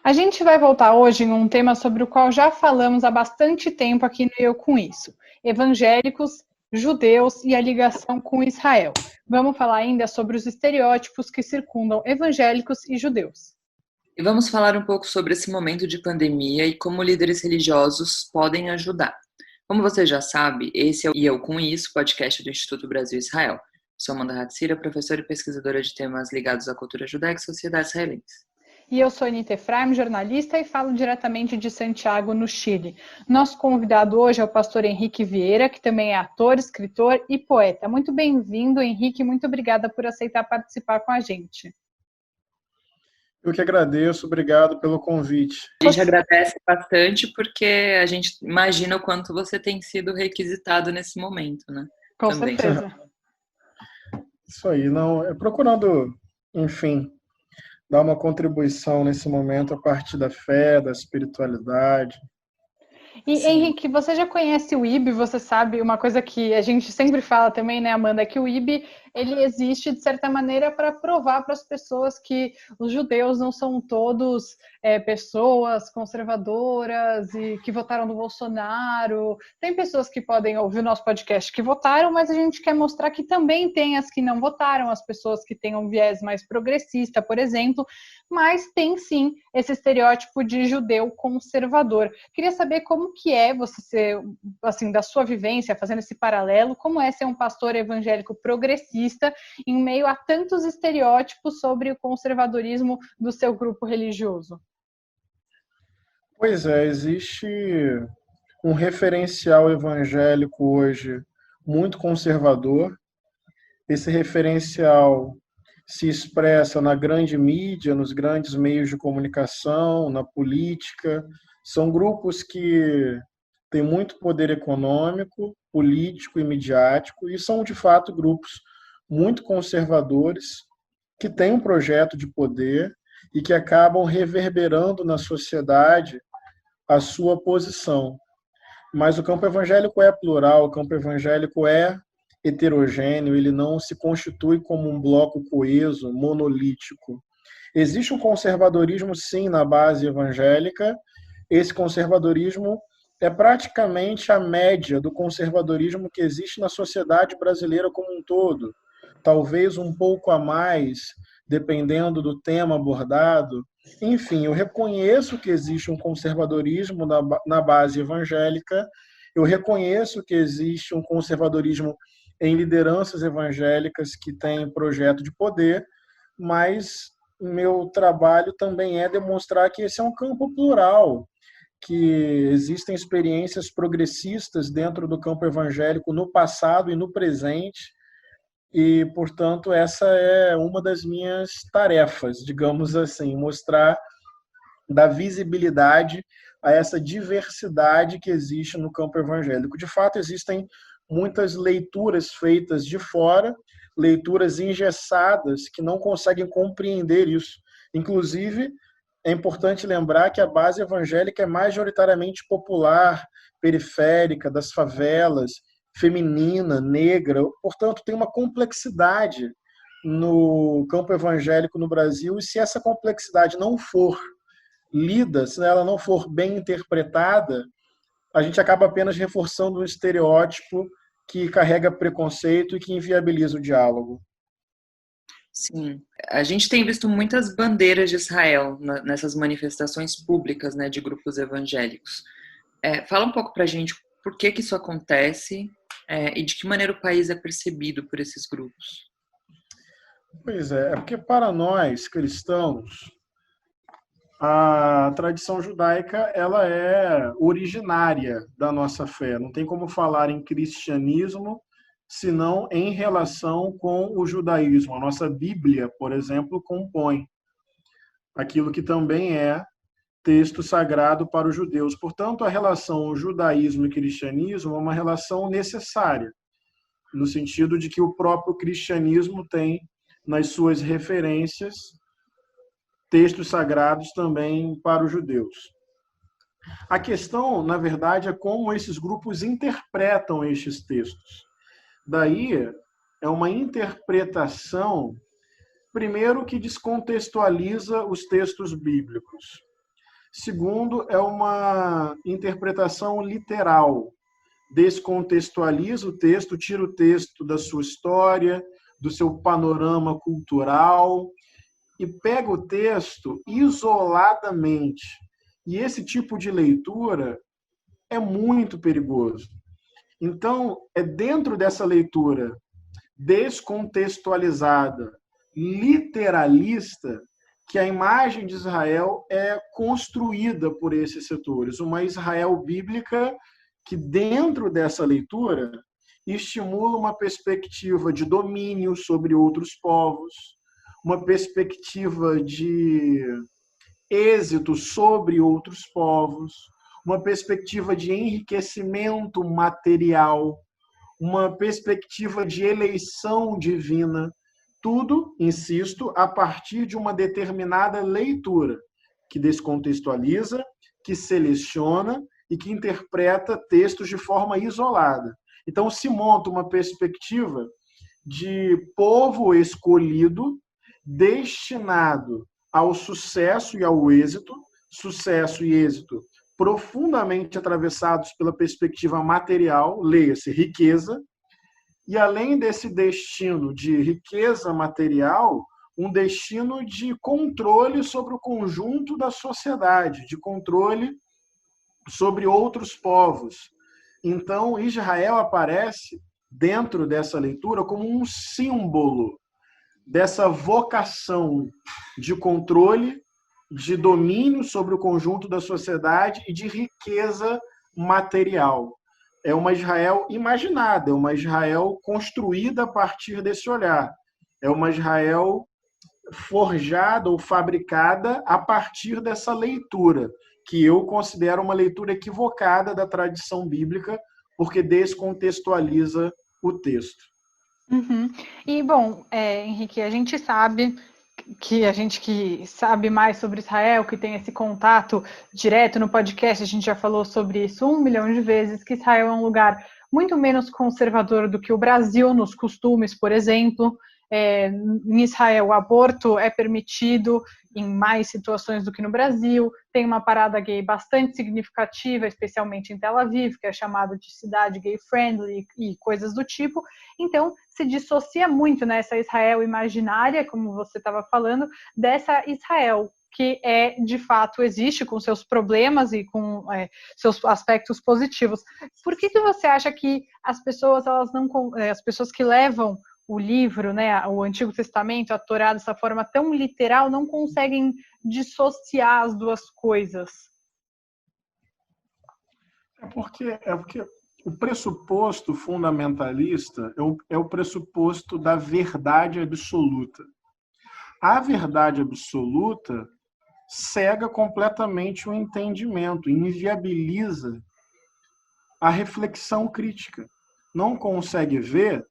A gente vai voltar hoje em um tema sobre o qual já falamos há bastante tempo aqui no Eu Com Isso: evangélicos, judeus e a ligação com Israel. Vamos falar ainda sobre os estereótipos que circundam evangélicos e judeus. E vamos falar um pouco sobre esse momento de pandemia e como líderes religiosos podem ajudar. Como você já sabe, esse é o E Eu Com Isso, podcast do Instituto Brasil-Israel. Sou Amanda Hatzira, professora e pesquisadora de temas ligados à cultura judaica e sociedade israelense. E eu sou Anita Efraim, jornalista, e falo diretamente de Santiago, no Chile. Nosso convidado hoje é o pastor Henrique Vieira, que também é ator, escritor e poeta. Muito bem-vindo, Henrique, muito obrigada por aceitar participar com a gente. Eu que agradeço, obrigado pelo convite. A gente agradece bastante porque a gente imagina o quanto você tem sido requisitado nesse momento, né? Com Também. certeza. Isso aí, procurando, enfim, dar uma contribuição nesse momento a partir da fé, da espiritualidade. E, Sim. Henrique, você já conhece o IB, você sabe uma coisa que a gente sempre fala também, né, Amanda, é que o IB, ele existe, de certa maneira, para provar para as pessoas que os judeus não são todos pessoas conservadoras e que votaram no Bolsonaro. Tem pessoas que podem ouvir o nosso podcast que votaram, mas a gente quer mostrar que também tem as que não votaram, as pessoas que têm um viés mais progressista, por exemplo, mas tem sim esse estereótipo de judeu conservador. Queria saber como que é você ser, assim, da sua vivência, fazendo esse paralelo, como é ser um pastor evangélico progressista em meio a tantos estereótipos sobre o conservadorismo do seu grupo religioso? Pois é, existe um referencial evangélico hoje muito conservador. Esse referencial se expressa na grande mídia, nos grandes meios de comunicação, na política. São grupos que têm muito poder econômico, político e midiático, e são, de fato, grupos muito conservadores, que têm um projeto de poder e que acabam reverberando na sociedade a sua posição. Mas o campo evangélico é plural, o campo evangélico é heterogêneo, ele não se constitui como um bloco coeso, monolítico. Existe um conservadorismo, sim, na base evangélica. Esse conservadorismo é praticamente a média do conservadorismo que existe na sociedade brasileira como um todo. Talvez um pouco a mais, dependendo do tema abordado. Enfim, eu reconheço que existe um conservadorismo na base evangélica, eu reconheço que existe um conservadorismo em lideranças evangélicas que têm projeto de poder, mas meu trabalho também é demonstrar que esse é um campo plural, que existem experiências progressistas dentro do campo evangélico no passado e no presente, e, portanto, essa é uma das minhas tarefas, digamos assim, mostrar, dar visibilidade a essa diversidade que existe no campo evangélico. De fato, existem muitas leituras feitas de fora, leituras engessadas que não conseguem compreender isso. Inclusive, é importante lembrar que a base evangélica é majoritariamente popular, periférica, das favelas, feminina, negra, portanto, tem uma complexidade no campo evangélico no Brasil, e se essa complexidade não for lida, se ela não for bem interpretada, a gente acaba apenas reforçando um estereótipo que carrega preconceito e que inviabiliza o diálogo. Sim, a gente tem visto muitas bandeiras de Israel nessas manifestações públicas, né, de grupos evangélicos. Fala um pouco para a gente por que isso acontece e de que maneira o país é percebido por esses grupos. Pois é porque para nós cristãos a tradição judaica ela é originária da nossa fé. Não tem como falar em cristianismo senão em relação com o judaísmo. A nossa Bíblia, por exemplo, compõe aquilo que também é texto sagrado para os judeus. Portanto, a relação judaísmo e cristianismo é uma relação necessária, no sentido de que o próprio cristianismo tem nas suas referências textos sagrados também para os judeus. A questão, na verdade, é como esses grupos interpretam estes textos. Daí é uma interpretação, primeiro, que descontextualiza os textos bíblicos. Segundo, é uma interpretação literal. Descontextualiza o texto, tira o texto da sua história, do seu panorama cultural e pega o texto isoladamente. E esse tipo de leitura é muito perigoso. Então, é dentro dessa leitura descontextualizada, literalista, que a imagem de Israel é construída por esses setores. Uma Israel bíblica que, dentro dessa leitura, estimula uma perspectiva de domínio sobre outros povos, uma perspectiva de êxito sobre outros povos, uma perspectiva de enriquecimento material, uma perspectiva de eleição divina. Tudo, insisto, a partir de uma determinada leitura, que descontextualiza, que seleciona e que interpreta textos de forma isolada. Então, se monta uma perspectiva de povo escolhido, destinado ao sucesso e ao êxito, sucesso e êxito profundamente atravessados pela perspectiva material, leia-se riqueza, e além desse destino de riqueza material, um destino de controle sobre o conjunto da sociedade, de controle sobre outros povos. Então, Israel aparece dentro dessa leitura como um símbolo dessa vocação de controle, de domínio sobre o conjunto da sociedade e de riqueza material. É uma Israel imaginada, é uma Israel construída a partir desse olhar. É uma Israel forjada ou fabricada a partir dessa leitura, que eu considero uma leitura equivocada da tradição bíblica, porque descontextualiza o texto. Uhum. E, bom, Henrique, a gente sabe que sabe mais sobre Israel, que tem esse contato direto no podcast, a gente já falou sobre isso 1 milhão de vezes, que Israel é um lugar muito menos conservador do que o Brasil nos costumes, por exemplo. Em Israel, o aborto é permitido em mais situações do que no Brasil, tem uma parada gay bastante significativa, especialmente em Tel Aviv, que é chamada de cidade gay-friendly e coisas do tipo. Então, se dissocia muito nessa Israel imaginária, como você estava falando, dessa Israel que de fato existe com seus problemas e com seus aspectos positivos. Por que você acha que as pessoas, as pessoas que levam o livro, né, o Antigo Testamento, a Torá, dessa forma tão literal, não conseguem dissociar as duas coisas? É porque o pressuposto fundamentalista é o pressuposto da verdade absoluta. A verdade absoluta cega completamente o entendimento, inviabiliza a reflexão crítica. Não consegue ver,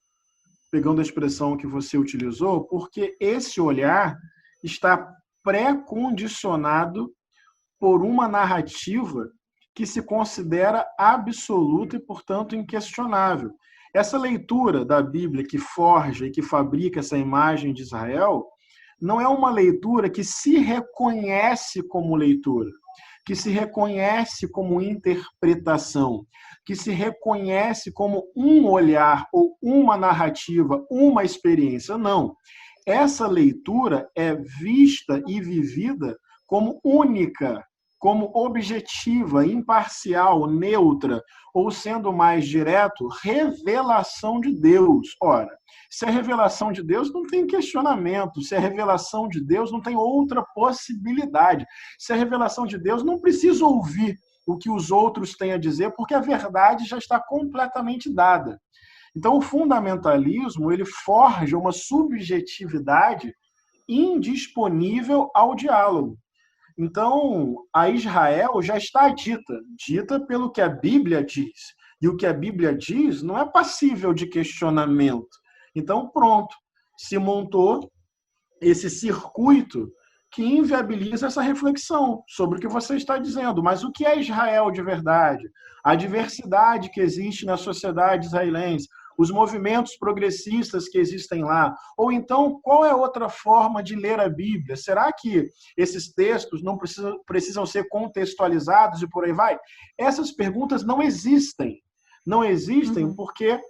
pegando a expressão que você utilizou, porque esse olhar está pré-condicionado por uma narrativa que se considera absoluta e, portanto, inquestionável. Essa leitura da Bíblia que forja e que fabrica essa imagem de Israel não é uma leitura que se reconhece como leitura, que se reconhece como interpretação, que se reconhece como um olhar ou uma narrativa, uma experiência. Não. Essa leitura é vista e vivida como única, como objetiva, imparcial, neutra, ou sendo mais direto, revelação de Deus. Ora, se é revelação de Deus, não tem questionamento. Se é revelação de Deus, não tem outra possibilidade. Se é revelação de Deus, não precisa ouvir o que os outros têm a dizer, porque a verdade já está completamente dada. Então, o fundamentalismo, ele forja uma subjetividade indisponível ao diálogo. Então, a Israel já está dita pelo que a Bíblia diz. E o que a Bíblia diz não é passível de questionamento. Então, pronto, se montou esse circuito que inviabiliza essa reflexão sobre o que você está dizendo. Mas o que é Israel de verdade? A diversidade que existe na sociedade israelense. os movimentos progressistas que existem lá? Ou então, qual é outra forma de ler a Bíblia? Será que esses textos não precisam ser contextualizados e por aí vai? Essas perguntas não existem. Não existem porque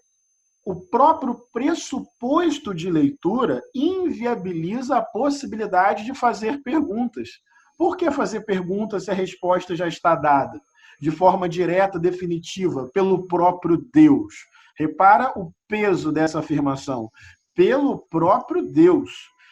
o próprio pressuposto de leitura inviabiliza a possibilidade de fazer perguntas. Por que fazer perguntas se a resposta já está dada? De forma direta, definitiva, pelo próprio Deus. Repara o peso dessa afirmação. Pelo próprio Deus.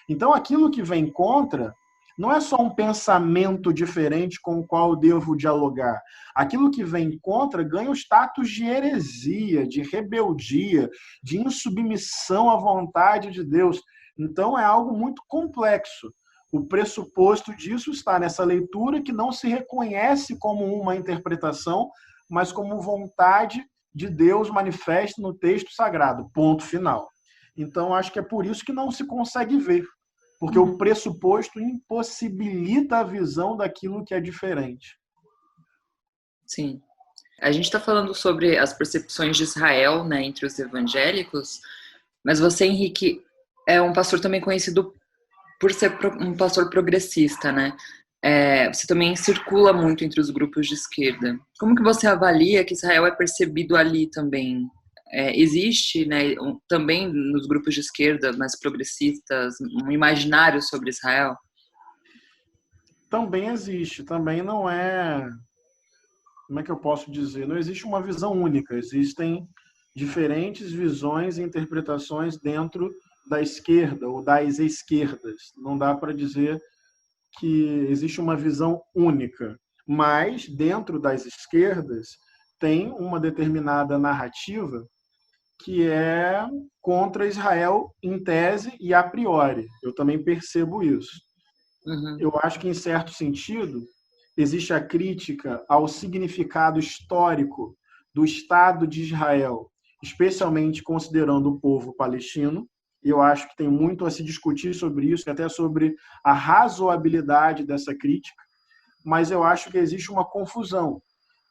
Então, aquilo que vem contra não é só um pensamento diferente com o qual eu devo dialogar. Aquilo que vem contra ganha o status de heresia, de rebeldia, de insubmissão à vontade de Deus. Então, é algo muito complexo. O pressuposto disso está nessa leitura que não se reconhece como uma interpretação, mas como vontade de Deus manifesta no texto sagrado. Ponto final. Então, acho que é por isso que não se consegue ver. Porque o pressuposto impossibilita a visão daquilo que é diferente. Sim. A gente está falando sobre as percepções de Israel, né, entre os evangélicos, mas você, Henrique, é um pastor também conhecido por ser um pastor progressista, né? Você também circula muito entre os grupos de esquerda. Como que você avalia que Israel é percebido ali também? Existe, né, também nos grupos de esquerda, mais progressistas, um imaginário sobre Israel? Também existe. Também não é... Como é que eu posso dizer? Não existe uma visão única. Existem diferentes visões e interpretações dentro da esquerda ou das esquerdas. Não dá para dizer que existe uma visão única. Mas, dentro das esquerdas, tem uma determinada narrativa que é contra Israel em tese e a priori. Eu também percebo isso. Eu acho que, em certo sentido, existe a crítica ao significado histórico do Estado de Israel, especialmente considerando o povo palestino. Eu acho que tem muito a se discutir sobre isso, até sobre a razoabilidade dessa crítica, mas eu acho que existe uma confusão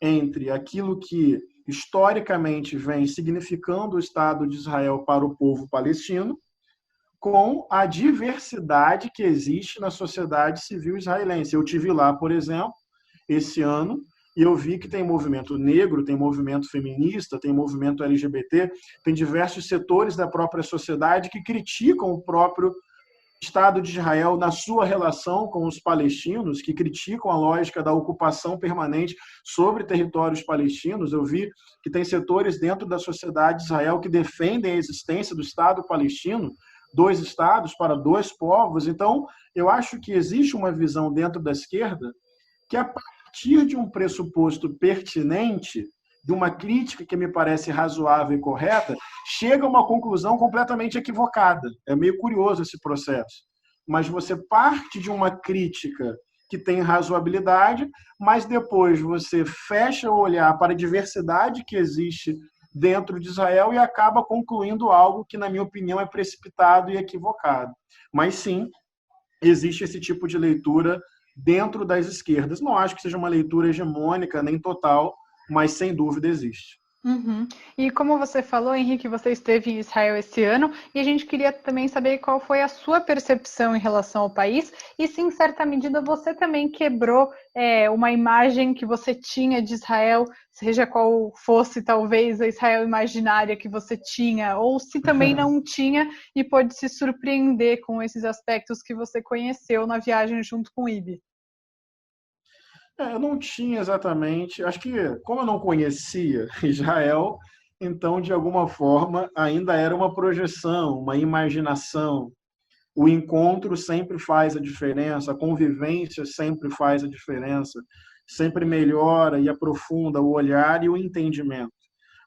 entre aquilo que historicamente vem significando o Estado de Israel para o povo palestino, com a diversidade que existe na sociedade civil israelense. Eu tive lá, por exemplo, esse ano, e eu vi que tem movimento negro, tem movimento feminista, tem movimento LGBT, tem diversos setores da própria sociedade que criticam o próprio Estado de Israel na sua relação com os palestinos, que criticam a lógica da ocupação permanente sobre territórios palestinos. Eu vi que tem setores dentro da sociedade de Israel que defendem a existência do Estado palestino, 2 estados para 2 povos. Então, eu acho que existe uma visão dentro da esquerda que, a partir de um pressuposto pertinente, de uma crítica que me parece razoável e correta, chega a uma conclusão completamente equivocada. É meio curioso esse processo. Mas você parte de uma crítica que tem razoabilidade, mas depois você fecha o olhar para a diversidade que existe dentro de Israel e acaba concluindo algo que, na minha opinião, é precipitado e equivocado. Mas, sim, existe esse tipo de leitura dentro das esquerdas. Não acho que seja uma leitura hegemônica, nem total, mas sem dúvida existe. E como você falou, Henrique, você esteve em Israel esse ano, e a gente queria também saber qual foi a sua percepção em relação ao país, e se em certa medida você também quebrou uma imagem que você tinha de Israel, seja qual fosse talvez a Israel imaginária que você tinha, ou se também não tinha e pôde se surpreender com esses aspectos que você conheceu na viagem junto com o IB. Eu não tinha exatamente, acho que como eu não conhecia Israel, então de alguma forma ainda era uma projeção, uma imaginação. O encontro sempre faz a diferença, a convivência sempre faz a diferença, sempre melhora e aprofunda o olhar e o entendimento.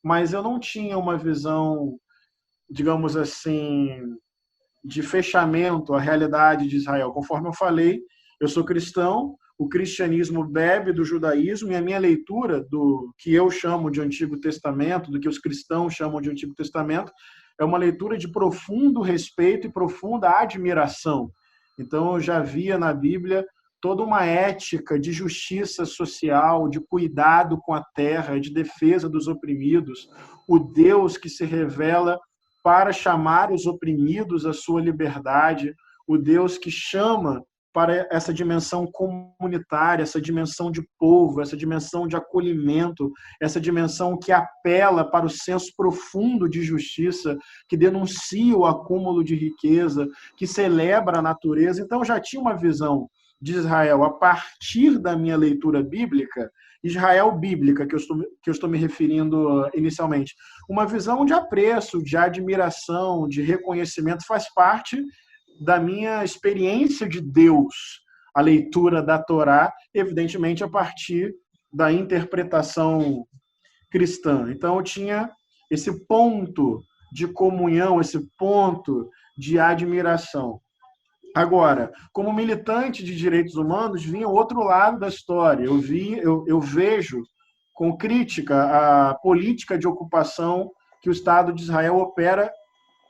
Mas eu não tinha uma visão, digamos assim, de fechamento à realidade de Israel. Conforme eu falei, eu sou cristão, o cristianismo bebe do judaísmo, e a minha leitura do que eu chamo de Antigo Testamento, do que os cristãos chamam de Antigo Testamento, é uma leitura de profundo respeito e profunda admiração. Então, eu já via na Bíblia toda uma ética de justiça social, de cuidado com a terra, de defesa dos oprimidos, o Deus que se revela para chamar os oprimidos à sua liberdade, o Deus que chama para essa dimensão comunitária, essa dimensão de povo, essa dimensão de acolhimento, essa dimensão que apela para o senso profundo de justiça, que denuncia o acúmulo de riqueza, que celebra a natureza. Então, eu já tinha uma visão de Israel a partir da minha leitura bíblica, Israel bíblica, que eu estou me referindo inicialmente. Uma visão de apreço, de admiração, de reconhecimento, faz parte da minha experiência de Deus, a leitura da Torá, evidentemente a partir da interpretação cristã. Então eu tinha esse ponto de comunhão, esse ponto de admiração. Agora, como militante de direitos humanos, vinha o outro lado da história. Eu vejo com crítica a política de ocupação que o Estado de Israel opera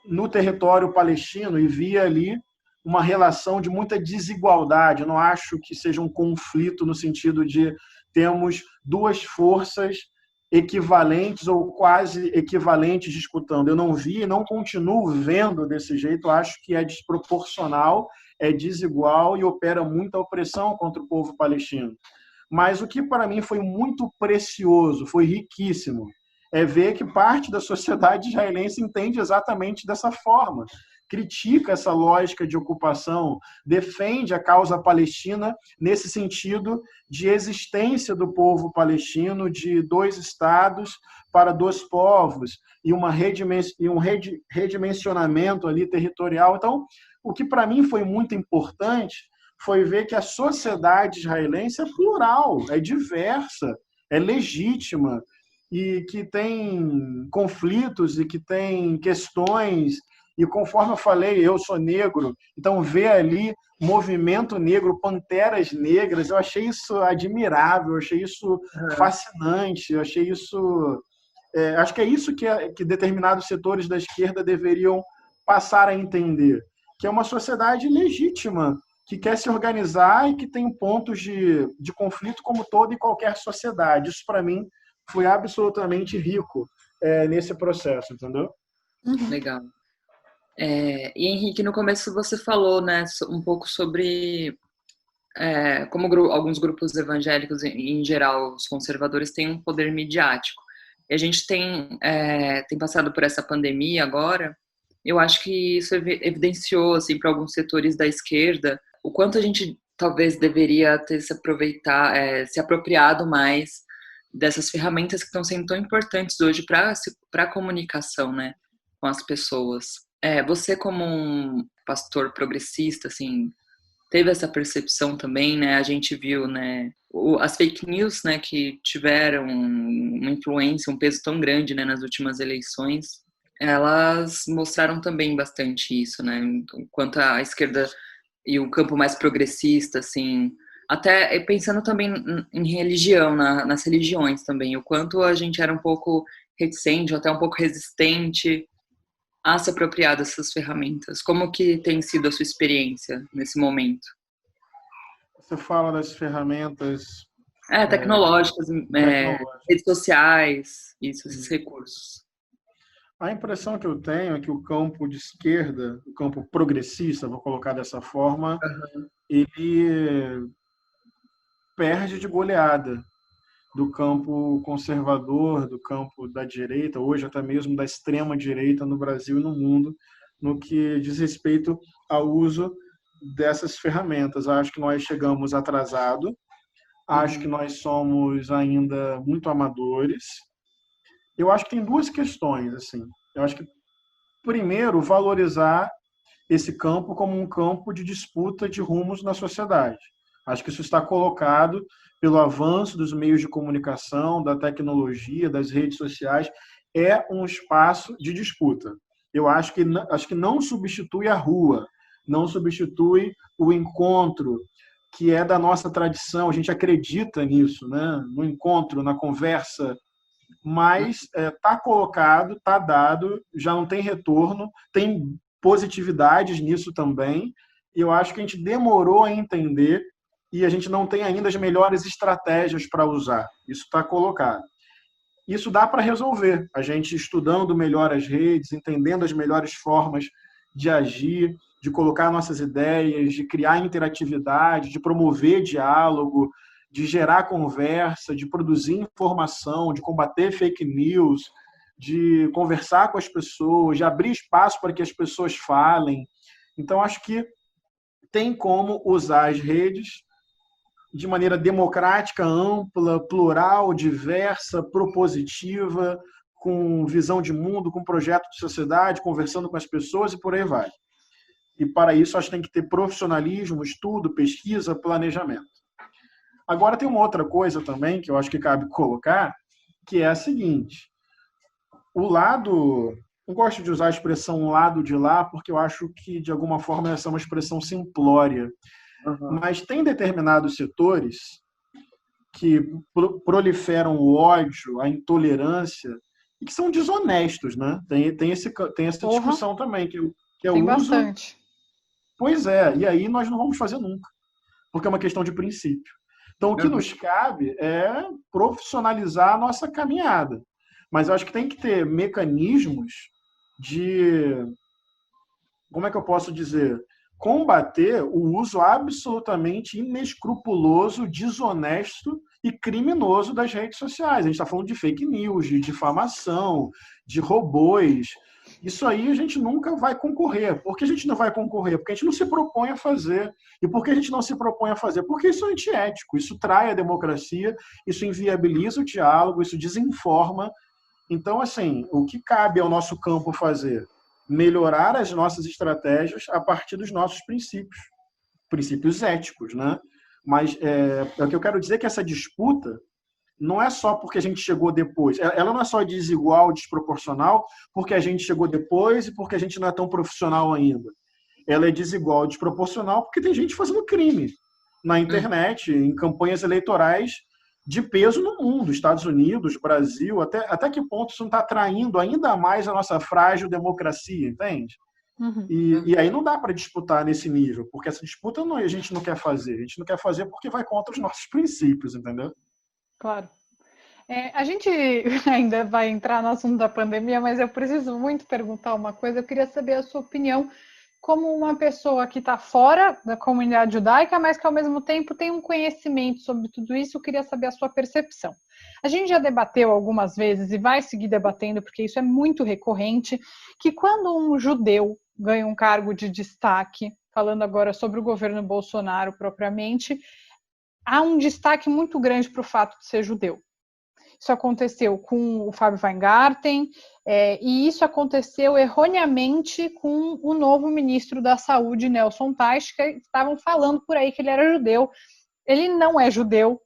no território palestino e via ali uma relação de muita desigualdade. Eu não acho que seja um conflito no sentido de termos duas forças equivalentes ou quase equivalentes disputando. Eu não vi e não continuo vendo desse jeito. Eu acho que é desproporcional, é desigual e opera muita opressão contra o povo palestino. Mas o que para mim foi muito precioso, foi riquíssimo, é ver que parte da sociedade israelense entende exatamente dessa forma. Critica essa lógica de ocupação, defende a causa palestina nesse sentido de existência do povo palestino, de dois estados para dois povos, e um redimensionamento ali territorial. Então, o que para mim foi muito importante foi ver que a sociedade israelense é plural, é diversa, é legítima, e que tem conflitos e que tem questões. E conforme eu falei, eu sou negro, então ver ali movimento negro, panteras negras, eu achei isso admirável, eu achei isso fascinante, eu achei isso... acho que é isso que determinados setores da esquerda deveriam passar a entender, que é uma sociedade legítima, que quer se organizar e que tem pontos de conflito como toda e qualquer sociedade. Isso, para mim, foi absolutamente rico nesse processo, entendeu? Legal. E Henrique, no começo você falou, né, um pouco sobre como alguns grupos evangélicos, em geral, os conservadores, têm um poder midiático. E a gente tem passado por essa pandemia agora. Eu acho que isso evidenciou, assim, para alguns setores da esquerda, o quanto a gente talvez deveria ter se apropriado mais dessas ferramentas que estão sendo tão importantes hoje para a comunicação, né, com as pessoas. Você, como um pastor progressista, assim, teve essa percepção também, né? A gente viu, né, as fake news, né, que tiveram uma influência, um peso tão grande, né, nas últimas eleições. Elas mostraram também bastante isso, né? Quanto a esquerda e o campo mais progressista, assim, até pensando também em religião, nas religiões também, o quanto a gente era um pouco reticente, ou até um pouco resistente a se apropriar dessas ferramentas. Como que tem sido a sua experiência nesse momento? Você fala das ferramentas... tecnológicas, redes sociais, esses recursos. A impressão que eu tenho é que o campo de esquerda, o campo progressista, vou colocar dessa forma, ele perde de goleada do campo conservador, do campo da direita, hoje até mesmo da extrema direita no Brasil e no mundo, no que diz respeito ao uso dessas ferramentas. Acho que nós chegamos atrasado, acho que nós somos ainda muito amadores. Eu acho que tem duas questões, assim. Eu acho que, primeiro, valorizar esse campo como um campo de disputa de rumos na sociedade. Acho que isso está colocado pelo avanço dos meios de comunicação, da tecnologia, das redes sociais, é um espaço de disputa. Eu acho que não substitui a rua, não substitui o encontro, que é da nossa tradição, a gente acredita nisso, né? No encontro, na conversa, mas está colocado, está dado, já não tem retorno, tem positividades nisso também, e eu acho que a gente demorou a entender e a gente não tem ainda as melhores estratégias para usar. Isso está colocado. Isso dá para resolver. A gente estudando melhor as redes, entendendo as melhores formas de agir, de colocar nossas ideias, de criar interatividade, de promover diálogo, de gerar conversa, de produzir informação, de combater fake news, de conversar com as pessoas, de abrir espaço para que as pessoas falem. Então, acho que tem como usar as redes de maneira democrática, ampla, plural, diversa, propositiva, com visão de mundo, com projeto de sociedade, conversando com as pessoas e por aí vai. E para isso, acho que tem que ter profissionalismo, estudo, pesquisa, planejamento. Agora, tem uma outra coisa também que eu acho que cabe colocar, que é a seguinte: o lado... Não gosto de usar a expressão lado de lá, porque eu acho que, de alguma forma, essa é uma expressão simplória. Uhum. Mas tem determinados setores que proliferam o ódio, a intolerância, e que são desonestos, né? Tem essa discussão também, que é o uso... bastante. Pois é, e aí nós não vamos fazer nunca, porque é uma questão de princípio. Então, o que nos cabe é profissionalizar a nossa caminhada. Mas eu acho que tem que ter mecanismos de... Como é que eu posso dizer? Combater o uso absolutamente inescrupuloso, desonesto e criminoso das redes sociais. A gente está falando de fake news, de difamação, de robôs. Isso aí a gente nunca vai concorrer. Por que a gente não vai concorrer? Porque a gente não se propõe a fazer. E por que a gente não se propõe a fazer? Porque isso é antiético, isso trai a democracia, isso inviabiliza o diálogo, isso desinforma. Então, assim, o que cabe ao nosso campo fazer? Melhorar as nossas estratégias a partir dos nossos princípios éticos, né? Mas o que eu quero dizer é que essa disputa não é só porque a gente chegou depois. Ela não é só desigual, desproporcional, porque a gente chegou depois e porque a gente não é tão profissional ainda. Ela é desigual, desproporcional, porque tem gente fazendo crime na internet, em campanhas eleitorais de peso no mundo, Estados Unidos, Brasil, até que ponto isso não está atraindo ainda mais a nossa frágil democracia, entende? Uhum. E aí não dá para disputar nesse nível, porque essa disputa a gente não quer fazer. A gente não quer fazer porque vai contra os nossos princípios, entendeu? Claro. A gente ainda vai entrar no assunto da pandemia, mas eu preciso muito perguntar uma coisa. Eu queria saber a sua opinião como uma pessoa que está fora da comunidade judaica, mas que ao mesmo tempo tem um conhecimento sobre tudo isso. Eu queria saber a sua percepção. A gente já debateu algumas vezes e vai seguir debatendo, porque isso é muito recorrente, que quando um judeu ganha um cargo de destaque, falando agora sobre o governo Bolsonaro propriamente, há um destaque muito grande para o fato de ser judeu. Isso aconteceu com o Fábio Weingarten, e isso aconteceu erroneamente com o novo ministro da Saúde, Nelson Teich, que estavam falando por aí que ele era judeu. Ele não é judeu,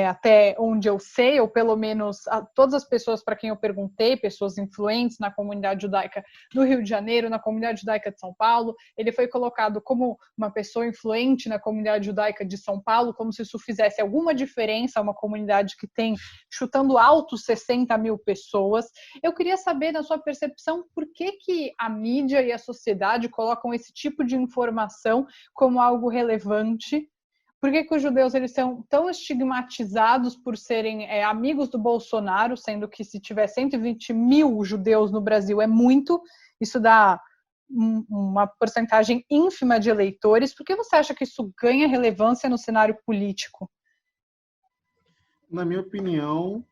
até onde eu sei, ou pelo menos todas as pessoas para quem eu perguntei, pessoas influentes na comunidade judaica do Rio de Janeiro, na comunidade judaica de São Paulo, ele foi colocado como uma pessoa influente na comunidade judaica de São Paulo, como se isso fizesse alguma diferença, uma comunidade que tem, chutando alto, 60 mil pessoas. Eu queria saber, na sua percepção, por que a mídia e a sociedade colocam esse tipo de informação como algo relevante. Por que os judeus eles são tão estigmatizados por serem amigos do Bolsonaro, sendo que se tiver 120 mil judeus no Brasil é muito, isso dá uma porcentagem ínfima de eleitores. Por que você acha que isso ganha relevância no cenário político? Na minha opinião,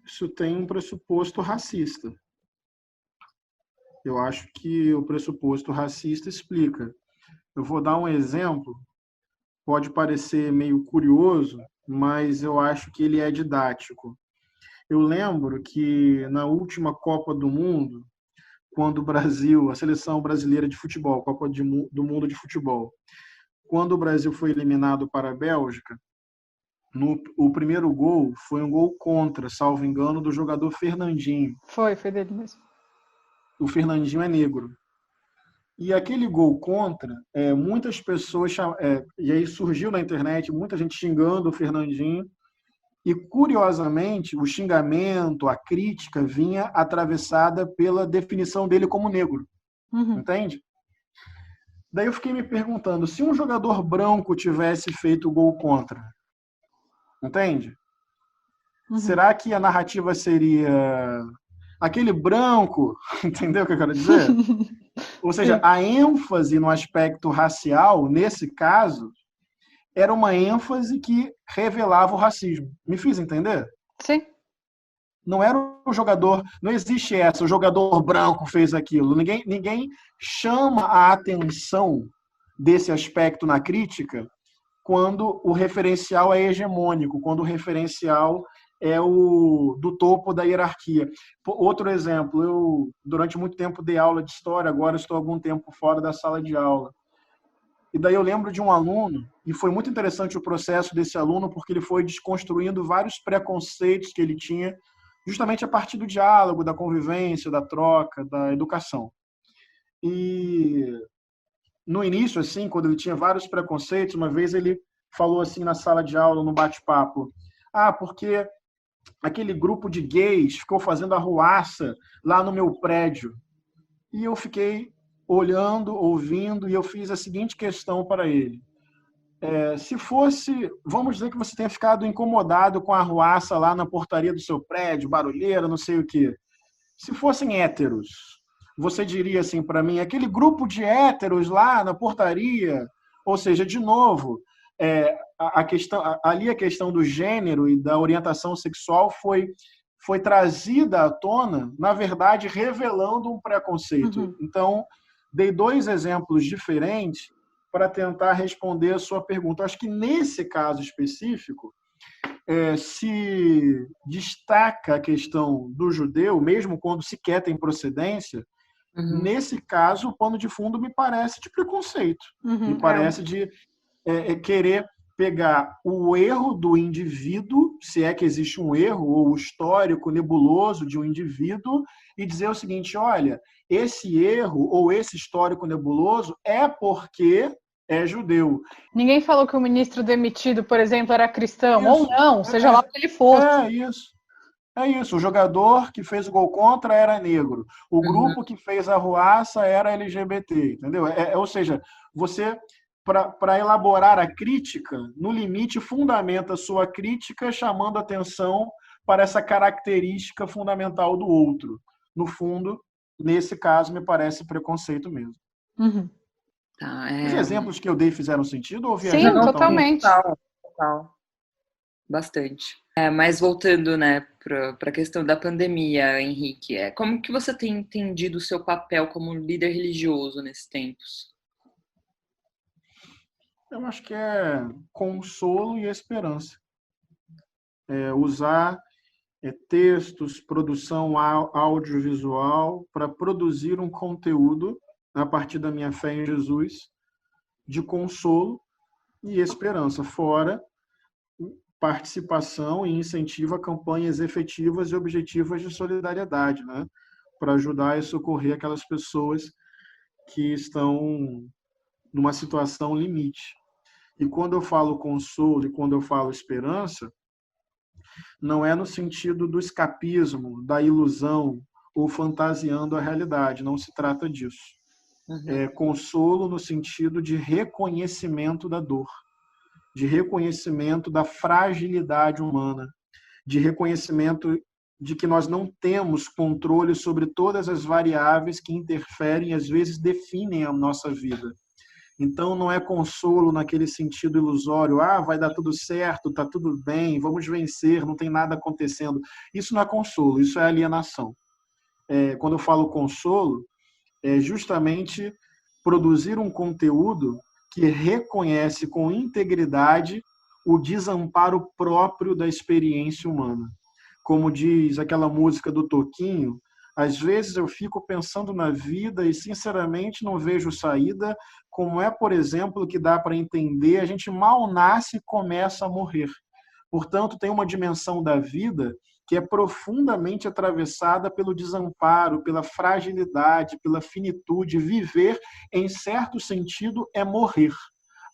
isso tem um pressuposto racista. Eu acho que o pressuposto racista explica. Eu vou dar um exemplo. Pode parecer meio curioso, mas eu acho que ele é didático. Eu lembro que na última Copa do Mundo, quando o Brasil, a seleção brasileira de futebol, Copa do Mundo de futebol, quando o Brasil foi eliminado para a Bélgica, o primeiro gol foi um gol contra, salvo engano, do jogador Fernandinho. Foi dele mesmo. O Fernandinho é negro. E aquele gol contra, muitas pessoas... e aí surgiu na internet muita gente xingando o Fernandinho. E, curiosamente, o xingamento, a crítica, vinha atravessada pela definição dele como negro. Uhum. Entende? Daí eu fiquei me perguntando, se um jogador branco tivesse feito o gol contra, entende? Será que a narrativa seria aquele branco, entendeu o que eu quero dizer? Ou seja, a ênfase no aspecto racial, nesse caso, era uma ênfase que revelava o racismo. Me fiz entender? Sim. Não era o jogador, não existe essa, o jogador branco fez aquilo. Ninguém chama a atenção desse aspecto na crítica quando o referencial é hegemônico, quando o referencial é o do topo da hierarquia. Outro exemplo, eu durante muito tempo dei aula de história, agora estou há algum tempo fora da sala de aula. E daí eu lembro de um aluno, e foi muito interessante o processo desse aluno, porque ele foi desconstruindo vários preconceitos que ele tinha, justamente a partir do diálogo, da convivência, da troca, da educação. E no início, assim, quando ele tinha vários preconceitos, uma vez ele falou assim na sala de aula, no bate-papo, porque aquele grupo de gays ficou fazendo arruaça lá no meu prédio. E eu fiquei olhando, ouvindo, e eu fiz a seguinte questão para ele. Se fosse, vamos dizer que você tenha ficado incomodado com a arruaça lá na portaria do seu prédio, barulheira, não sei o quê. Se fossem héteros, você diria assim para mim, aquele grupo de héteros lá na portaria, ou seja, de novo, a questão do gênero e da orientação sexual foi trazida à tona, na verdade, revelando um preconceito. Então, dei 2 exemplos diferentes para tentar responder a sua pergunta. Acho que nesse caso específico, se destaca a questão do judeu, mesmo quando sequer tem procedência, nesse caso, o pano de fundo me parece de preconceito. Me parece de querer pegar o erro do indivíduo, se é que existe um erro, ou o histórico nebuloso de um indivíduo, e dizer o seguinte, olha, esse erro ou esse histórico nebuloso é porque é judeu. Ninguém falou que o ministro demitido, por exemplo, era cristão, ou não, seja lá o que ele fosse. É isso. O jogador que fez o gol contra era negro. O grupo que fez a arruaça era LGBT, entendeu? Ou seja, você, para elaborar a crítica, no limite, fundamenta a sua crítica chamando atenção para essa característica fundamental do outro. No fundo, nesse caso, me parece preconceito mesmo. Tá, Os exemplos que eu dei fizeram sentido? Ou sim, totalmente. Total. Bastante. Mas voltando, né, para a questão da pandemia, Henrique, como que você tem entendido o seu papel como líder religioso nesses tempos? Eu acho que é consolo e esperança. Usar textos, produção audiovisual para produzir um conteúdo a partir da minha fé em Jesus de consolo e esperança, fora participação e incentivo a campanhas efetivas e objetivas de solidariedade, né? Para ajudar e socorrer aquelas pessoas que estão numa situação limite. E quando eu falo consolo e quando eu falo esperança, não é no sentido do escapismo, da ilusão ou fantasiando a realidade, não se trata disso. É consolo no sentido de reconhecimento da dor, de reconhecimento da fragilidade humana, de reconhecimento de que nós não temos controle sobre todas as variáveis que interferem e às vezes definem a nossa vida. Então não é consolo naquele sentido ilusório, vai dar tudo certo, tá tudo bem, vamos vencer, não tem nada acontecendo. Isso não é consolo, isso é alienação. Quando eu falo consolo, é justamente produzir um conteúdo que reconhece com integridade o desamparo próprio da experiência humana. Como diz aquela música do Toquinho, às vezes eu fico pensando na vida e, sinceramente, não vejo saída, como é, por exemplo, que dá para entender, a gente mal nasce e começa a morrer. Portanto, tem uma dimensão da vida que é profundamente atravessada pelo desamparo, pela fragilidade, pela finitude. Viver, em certo sentido, é morrer.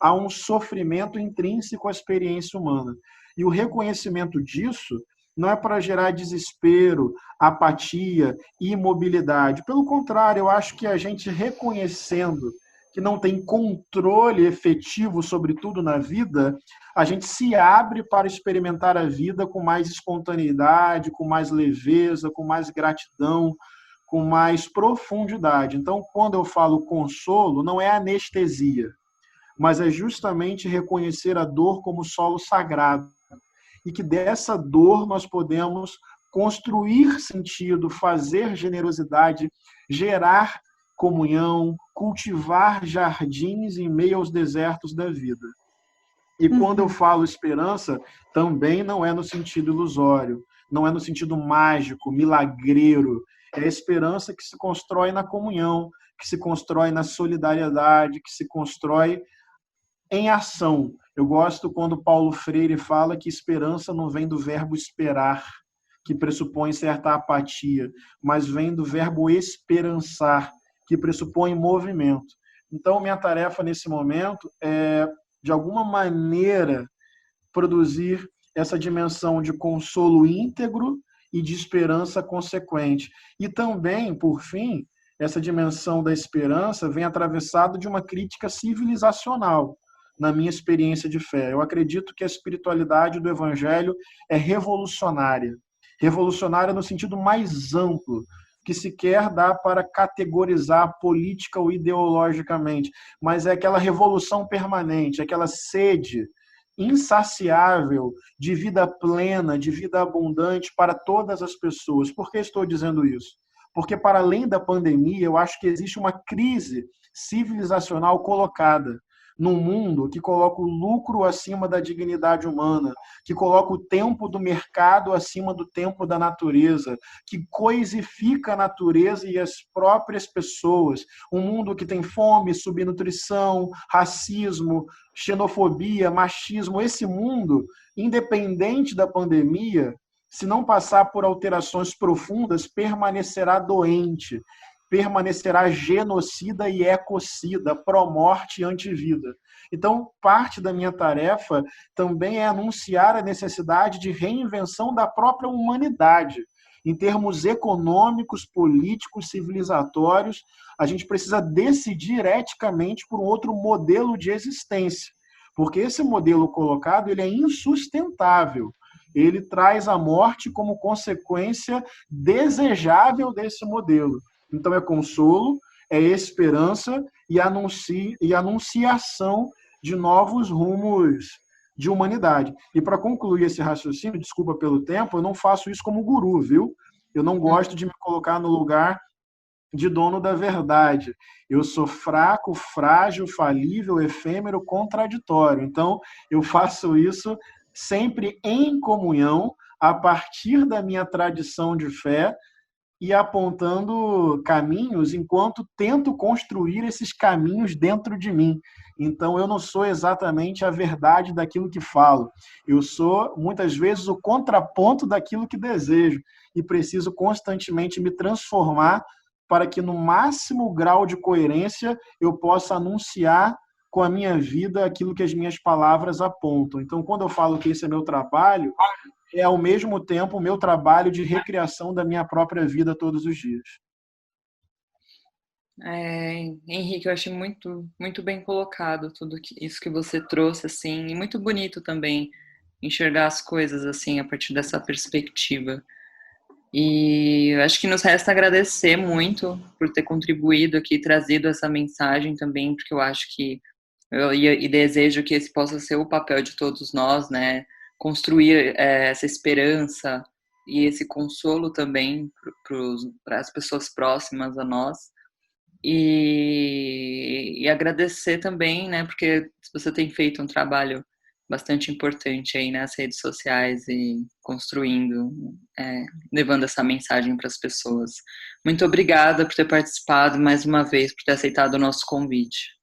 Há um sofrimento intrínseco à experiência humana. E o reconhecimento disso não é para gerar desespero, apatia, imobilidade. Pelo contrário, eu acho que a gente reconhecendo que não tem controle efetivo sobre tudo na vida, a gente se abre para experimentar a vida com mais espontaneidade, com mais leveza, com mais gratidão, com mais profundidade. Então, quando eu falo consolo, não é anestesia, mas é justamente reconhecer a dor como solo sagrado. E que dessa dor nós podemos construir sentido, fazer generosidade, gerar comunhão, cultivar jardins em meio aos desertos da vida. E quando eu falo esperança, também não é no sentido ilusório, não é no sentido mágico, milagreiro. É a esperança que se constrói na comunhão, que se constrói na solidariedade, que se constrói em ação. Eu gosto quando Paulo Freire fala que esperança não vem do verbo esperar, que pressupõe certa apatia, mas vem do verbo esperançar, que pressupõe movimento. Então, minha tarefa nesse momento é, de alguma maneira, produzir essa dimensão de consolo íntegro e de esperança consequente. E também, por fim, essa dimensão da esperança vem atravessada de uma crítica civilizacional, na minha experiência de fé. Eu acredito que a espiritualidade do Evangelho é revolucionária. Revolucionária no sentido mais amplo, que sequer dá para categorizar política ou ideologicamente, mas é aquela revolução permanente, aquela sede insaciável de vida plena, de vida abundante para todas as pessoas. Por que estou dizendo isso? Porque, para além da pandemia, eu acho que existe uma crise civilizacional colocada num mundo que coloca o lucro acima da dignidade humana, que coloca o tempo do mercado acima do tempo da natureza, que coisifica a natureza e as próprias pessoas. Um mundo que tem fome, subnutrição, racismo, xenofobia, machismo. Esse mundo, independente da pandemia, se não passar por alterações profundas, permanecerá doente, permanecerá genocida e ecocida, pró-morte e antivida. Então, parte da minha tarefa também é anunciar a necessidade de reinvenção da própria humanidade. Em termos econômicos, políticos, civilizatórios, a gente precisa decidir eticamente por um outro modelo de existência, porque esse modelo colocado ele é insustentável. Ele traz a morte como consequência desejável desse modelo. Então, é consolo, é esperança e anunciação de novos rumos de humanidade. E para concluir esse raciocínio, desculpa pelo tempo, eu não faço isso como guru, viu? Eu não gosto de me colocar no lugar de dono da verdade. Eu sou fraco, frágil, falível, efêmero, contraditório. Então, eu faço isso sempre em comunhão, a partir da minha tradição de fé, e apontando caminhos enquanto tento construir esses caminhos dentro de mim. Então, eu não sou exatamente a verdade daquilo que falo. Eu sou, muitas vezes, o contraponto daquilo que desejo e preciso constantemente me transformar para que, no máximo grau de coerência, eu possa anunciar com a minha vida aquilo que as minhas palavras apontam. Então, quando eu falo que esse é meu trabalho, é, ao mesmo tempo, o meu trabalho de recriação da minha própria vida todos os dias. Henrique, eu achei muito, muito bem colocado tudo isso que você trouxe, assim, e muito bonito também enxergar as coisas, assim, a partir dessa perspectiva. E eu acho que nos resta agradecer muito por ter contribuído aqui, trazido essa mensagem também, porque eu acho que, e desejo que esse possa ser o papel de todos nós, né? Construir essa esperança e esse consolo também para as pessoas próximas a nós. E agradecer também, né, porque você tem feito um trabalho bastante importante aí nas redes sociais e construindo, levando essa mensagem para as pessoas. Muito obrigada por ter participado mais uma vez, por ter aceitado o nosso convite.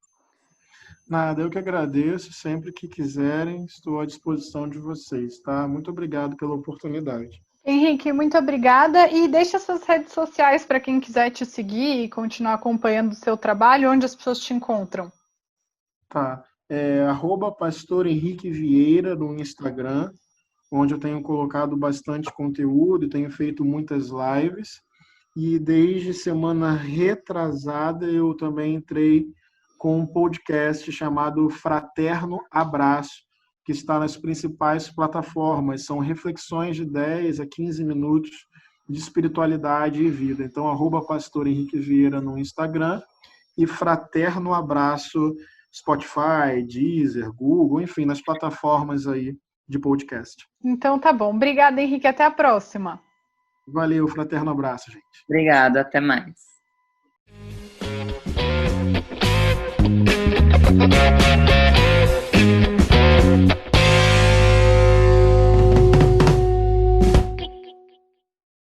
Nada, eu que agradeço. Sempre que quiserem, estou à disposição de vocês, tá? Muito obrigado pela oportunidade. Henrique, muito obrigada. E deixa suas redes sociais para quem quiser te seguir e continuar acompanhando o seu trabalho, onde as pessoas te encontram. Tá. @Pastor Henrique Vieira no Instagram, onde eu tenho colocado bastante conteúdo, tenho feito muitas lives. E desde semana retrasada eu também entrei com um podcast chamado Fraterno Abraço, que está nas principais plataformas. São reflexões de 10 a 15 minutos de espiritualidade e vida. Então, @Pastor Henrique Vieira no Instagram e Fraterno Abraço, Spotify, Deezer, Google, enfim, nas plataformas aí de podcast. Então tá bom. Obrigada, Henrique. Até a próxima. Valeu, fraterno abraço, gente. Obrigada, até mais.